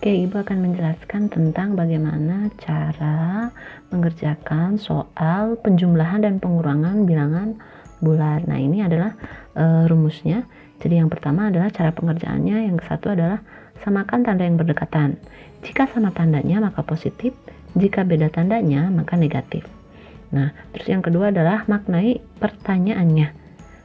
Oke, Ibu akan menjelaskan tentang bagaimana cara mengerjakan soal penjumlahan dan pengurangan bilangan bulat. Nah, ini adalah rumusnya. Jadi yang pertama adalah cara pengerjaannya, yang satu adalah samakan tanda yang berdekatan. Jika sama tandanya maka positif, jika beda tandanya maka negatif. Nah, terus yang kedua adalah maknai pertanyaannya.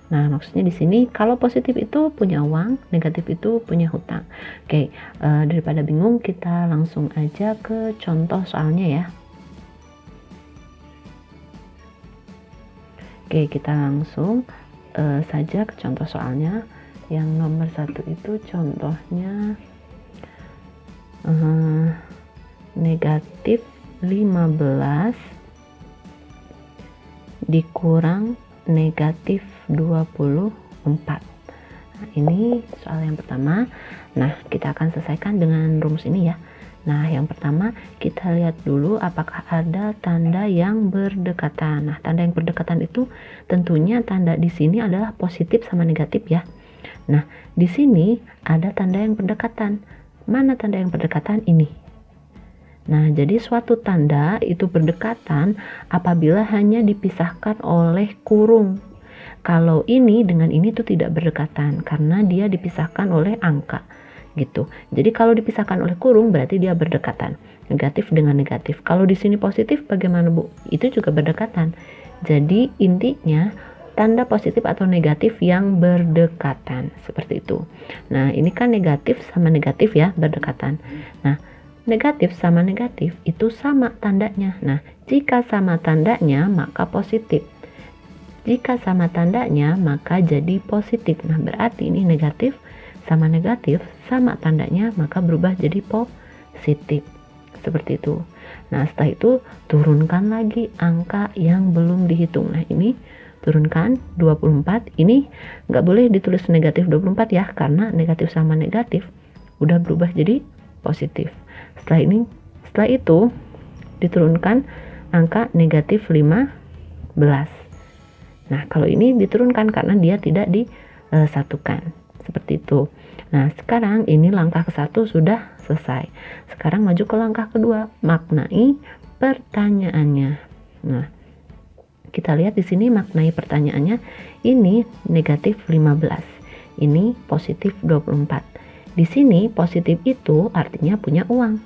Nah, maksudnya di sini kalau positif itu punya uang, negatif itu punya hutang. Oke, daripada bingung, kita langsung aja ke contoh soalnya ya. Oke, kita langsung saja ke contoh soalnya. Yang nomor 1 itu contohnya negatif 15 dikurang negatif 24. Nah, ini soal yang pertama. Nah, kita akan selesaikan dengan rumus ini ya. Nah, yang pertama kita lihat dulu apakah ada tanda yang berdekatan. Nah, tanda yang berdekatan itu tentunya tanda di sini adalah positif sama negatif ya. Nah, di sini ada tanda yang berdekatan. Mana tanda yang berdekatan ini? Nah, jadi suatu tanda itu berdekatan apabila hanya dipisahkan oleh kurung. Kalau ini dengan ini tuh tidak berdekatan karena dia dipisahkan oleh angka gitu. Jadi kalau dipisahkan oleh kurung berarti dia berdekatan. Negatif dengan negatif. Kalau di sini positif bagaimana, Bu? Itu juga berdekatan. Jadi intinya tanda positif atau negatif yang berdekatan seperti itu. Nah, ini kan negatif sama negatif ya, berdekatan. Nah, negatif sama negatif itu sama tandanya. Nah, jika sama tandanya maka positif. Jika sama tandanya maka jadi positif. Nah, berarti ini negatif sama negatif sama tandanya maka berubah jadi positif. Seperti itu. Nah, setelah itu turunkan lagi angka yang belum dihitung. Nah, ini turunkan 24. Ini nggak boleh ditulis negatif 24 ya, karena negatif sama negatif udah berubah jadi positif. Setelah itu diturunkan angka negatif 15. Nah, kalau ini diturunkan karena dia tidak disatukan. Seperti itu. Nah, sekarang ini langkah ke-1 sudah selesai. Sekarang maju ke langkah kedua, maknai pertanyaannya. Nah, kita lihat di sini maknai pertanyaannya, ini negatif 15. Ini positif 24. Di sini positif itu artinya punya uang.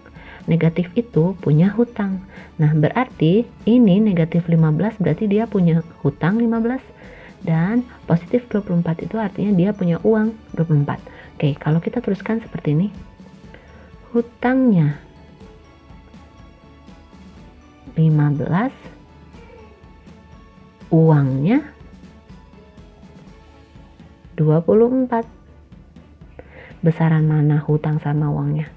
Negatif itu punya hutang. Nah, berarti ini negatif 15 berarti dia punya hutang 15. Dan positif 24 itu artinya dia punya uang 24. Oke, kalau kita tuliskan seperti ini. Hutangnya 15, uangnya 24. Besaran mana hutang sama uangnya?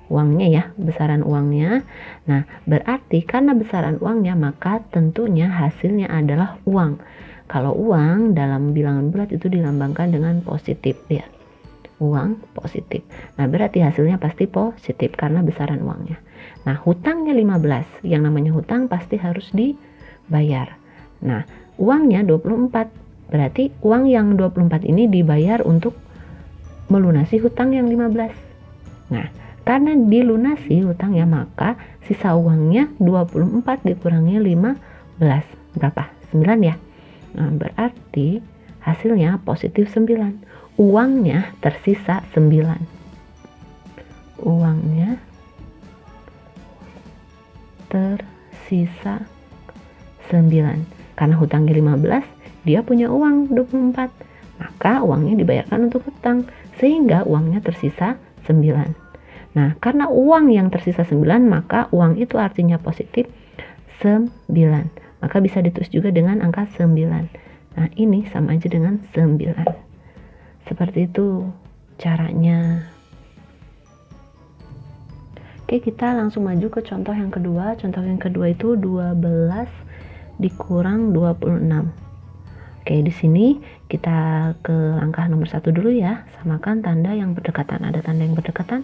Uangnya ya, besaran uangnya. Nah, berarti karena besaran uangnya maka tentunya hasilnya adalah uang. Kalau uang dalam bilangan bulat itu dilambangkan dengan positif, lihat. Uang positif. Nah, berarti hasilnya pasti positif karena besaran uangnya. Nah, hutangnya 15. Yang namanya hutang pasti harus dibayar. Nah, uangnya 24. Berarti uang yang 24 ini dibayar untuk melunasi hutang yang 15. Nah, karena dilunasi hutangnya maka sisa uangnya 24 dikurangi 15. Berapa? 9 ya. Nah, berarti hasilnya positif 9. Uangnya tersisa 9. Uangnya tersisa 9. Karena hutangnya 15, dia punya uang 24. Maka uangnya dibayarkan untuk hutang. Sehingga uangnya tersisa 9. Nah, karena uang yang tersisa 9, maka uang itu artinya positif 9. Maka bisa ditulis juga dengan angka 9. Nah, ini sama aja dengan 9. Seperti itu caranya. Oke, kita langsung maju ke contoh yang kedua. Contoh yang kedua itu 12 dikurang 26. Oke, di sini kita ke langkah nomor 1 dulu ya. Samakan tanda yang berdekatan. Ada tanda yang berdekatan?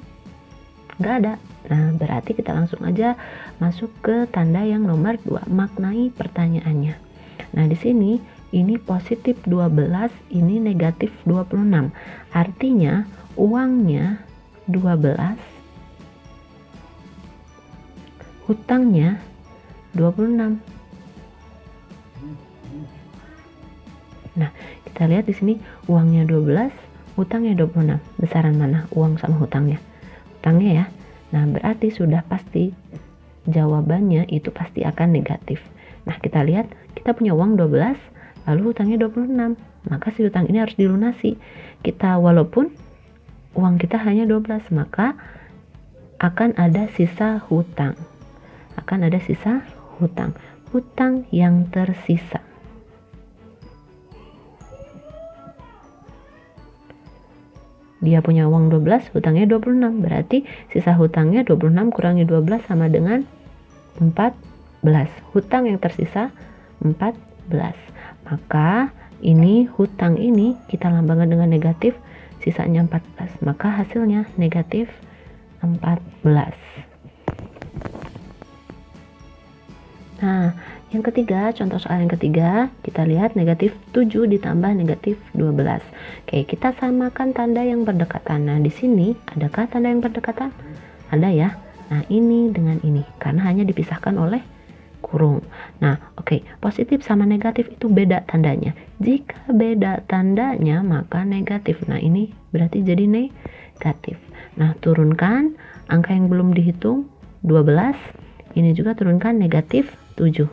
Nggak ada. Nah, berarti kita langsung aja masuk ke tanda yang nomor 2. Maknai pertanyaannya. Nah, di sini ini positif 12, ini negatif 26. Artinya uangnya 12 hutangnya 26. Nah, kita lihat di sini uangnya 12, hutangnya 26. Besaran mana uang sama hutangnya? Hutangnya ya. Nah, berarti sudah pasti jawabannya itu pasti akan negatif. Nah, kita lihat kita punya uang 12, lalu hutangnya 26. Maka si hutang ini harus dilunasi. Kita walaupun uang kita hanya 12, maka akan ada sisa hutang. Akan ada sisa hutang. Hutang yang tersisa. Dia punya uang 12, hutangnya 26. Berarti sisa hutangnya 26 kurangi 12 sama dengan 14. Hutang yang tersisa 14. Maka ini hutang ini kita lambangkan dengan negatif, sisanya 14. Maka hasilnya negatif 14. Nah, yang ketiga, contoh soal yang ketiga, kita lihat negatif 7 ditambah negatif 12. Oke, kita samakan tanda yang berdekatan. Nah, di sini adakah tanda yang berdekatan? Ada ya. Nah, ini dengan ini, karena hanya dipisahkan oleh kurung. Nah, oke, positif sama negatif itu beda tandanya. Jika beda tandanya, maka negatif. Nah, ini berarti jadi negatif. Nah, turunkan angka yang belum dihitung, 12. Ini juga turunkan negatif 7.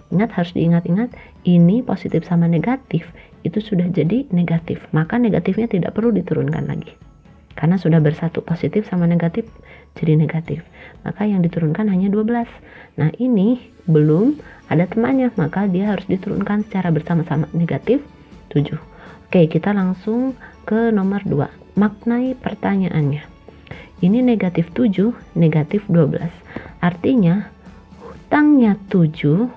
Ingat, harus diingat-ingat, ini positif sama negatif itu sudah jadi negatif, maka negatifnya tidak perlu diturunkan lagi karena sudah bersatu, positif sama negatif jadi negatif, maka yang diturunkan hanya 12. Nah, ini belum ada temannya, maka dia harus diturunkan secara bersama-sama, negatif 7. Oke, kita langsung ke nomor 2. Maknai pertanyaannya. Ini negatif 7, negatif 12. Artinya hutangnya 7,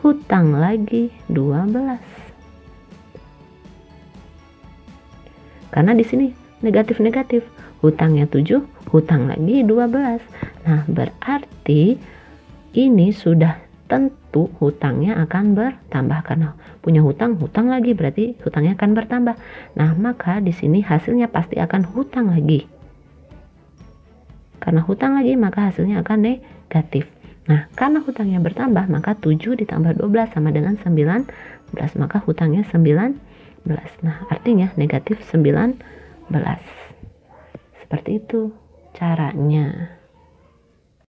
hutang lagi 12. Karena di sini negatif-negatif, hutangnya 7, hutang lagi 12. Nah, berarti ini sudah tentu hutangnya akan bertambah karena punya hutang lagi, berarti hutangnya akan bertambah. Nah, maka di sini hasilnya pasti akan hutang lagi. Karena hutang lagi, maka hasilnya akan negatif. Nah, karena hutangnya bertambah, maka 7 ditambah 12 sama dengan 19, maka hutangnya 19. Nah, artinya negatif 19. Seperti itu caranya.